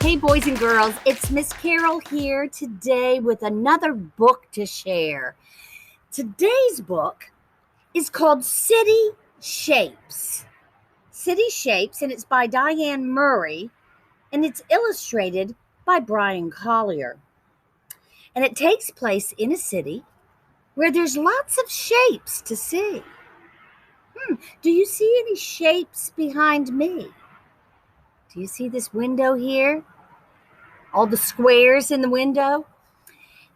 Hey, boys and girls, it's Miss Carol here today with another book to share. Today's book is called City Shapes. City Shapes, and it's by Diane Murray, and it's illustrated by Bryan Collier. And it takes place in a city where there's lots of shapes to see. Do you see any shapes behind me? Do you see this window here? All the squares in the window?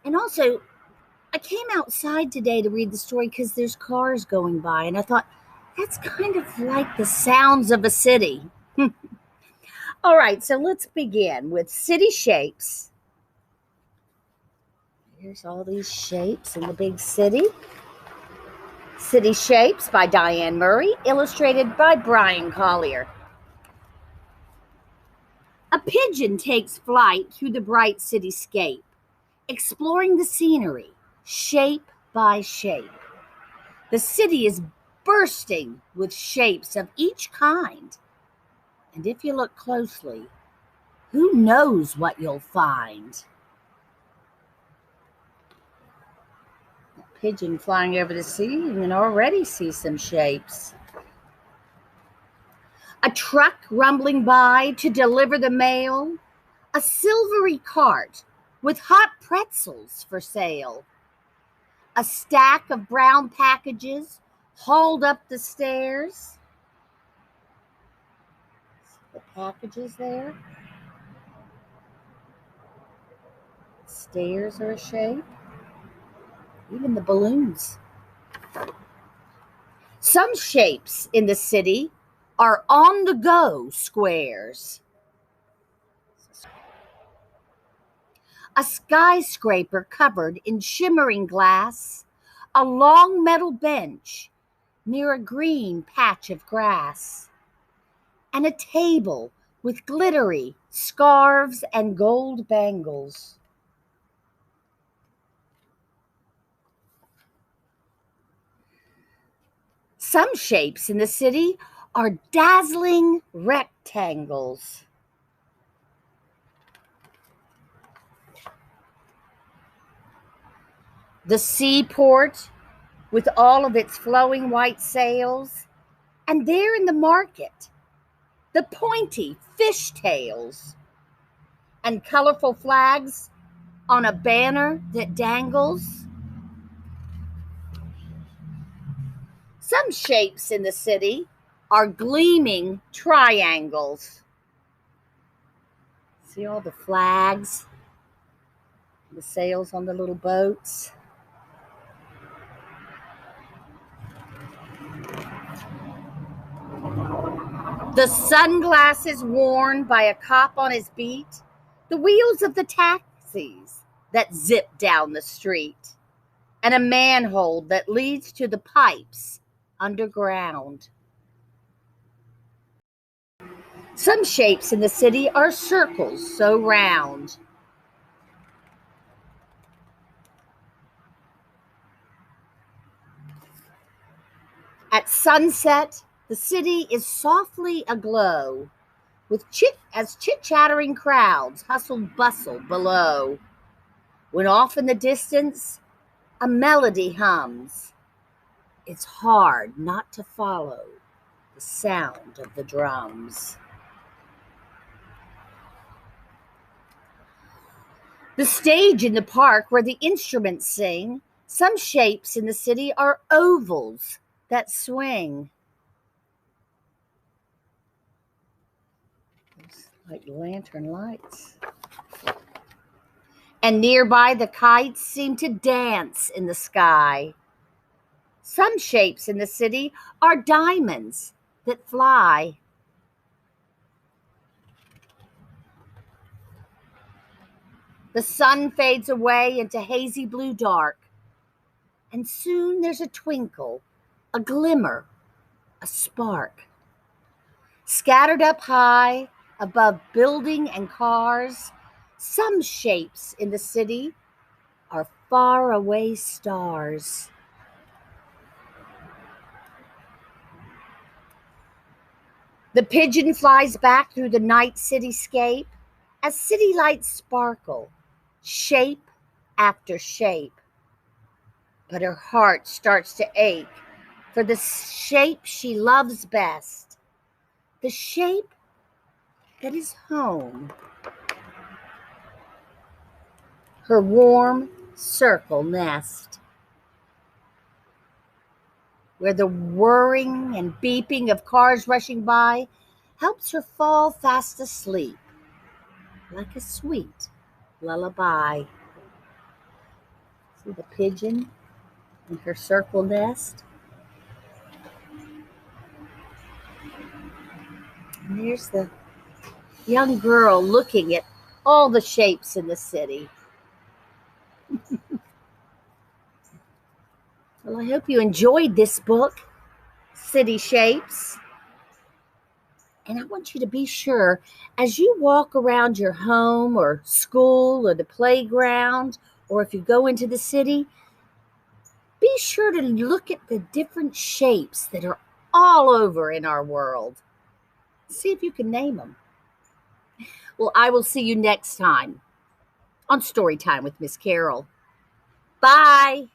And also, I came outside today to read the story because there's cars going by, and I thought, that's kind of like the sounds of a city. All right, so let's begin with City Shapes. Here's all these shapes in the big city. City Shapes by Diane Murray, illustrated by Bryan Collier. A pigeon takes flight through the bright cityscape, exploring the scenery, shape by shape. The city is bursting with shapes of each kind. And if you look closely, who knows what you'll find? A pigeon flying over the sea, you can already see some shapes. A truck rumbling by to deliver the mail. A silvery cart with hot pretzels for sale. A stack of brown packages hauled up the stairs. The packages there. Stairs are a shape. Even the balloons. Some shapes in the city are on-the-go squares. A skyscraper covered in shimmering glass. A long metal bench near a green patch of grass. And a table with glittery scarves and gold bangles. Some shapes in the city are dazzling rectangles. The seaport with all of its flowing white sails, and there in the market, the pointy fishtails and colorful flags on a banner that dangles. Some shapes in the city are gleaming triangles. See all the flags, the sails on the little boats. The sunglasses worn by a cop on his beat, the wheels of the taxis that zip down the street, and a manhole that leads to the pipes underground. Some shapes in the city are circles so round. At sunset, the city is softly aglow with chit-chattering crowds hustle-bustle below. When off in the distance, a melody hums. It's hard not to follow the sound of the drums. The stage in the park where the instruments sing. Some shapes in the city are ovals that swing. It's like lantern lights. And nearby the kites seem to dance in the sky. Some shapes in the city are diamonds that fly. The sun fades away into hazy blue dark, and soon there's a twinkle, a glimmer, a spark. Scattered up high above building and cars, some shapes in the city are faraway stars. The pigeon flies back through the night cityscape, as city lights sparkle, shape after shape. But her heart starts to ache for the shape she loves best, the shape that is home. Her warm circle nest, where the whirring and beeping of cars rushing by helps her fall fast asleep like a sweet lullaby. See the pigeon in her circle nest? And there's the young girl looking at all the shapes in the city. Well, I hope you enjoyed this book, City Shapes. And I want you to be sure, as you walk around your home or school or the playground, or if you go into the city, be sure to look at the different shapes that are all over in our world. See if you can name them. Well, I will see you next time on Storytime with Miss Carol. Bye.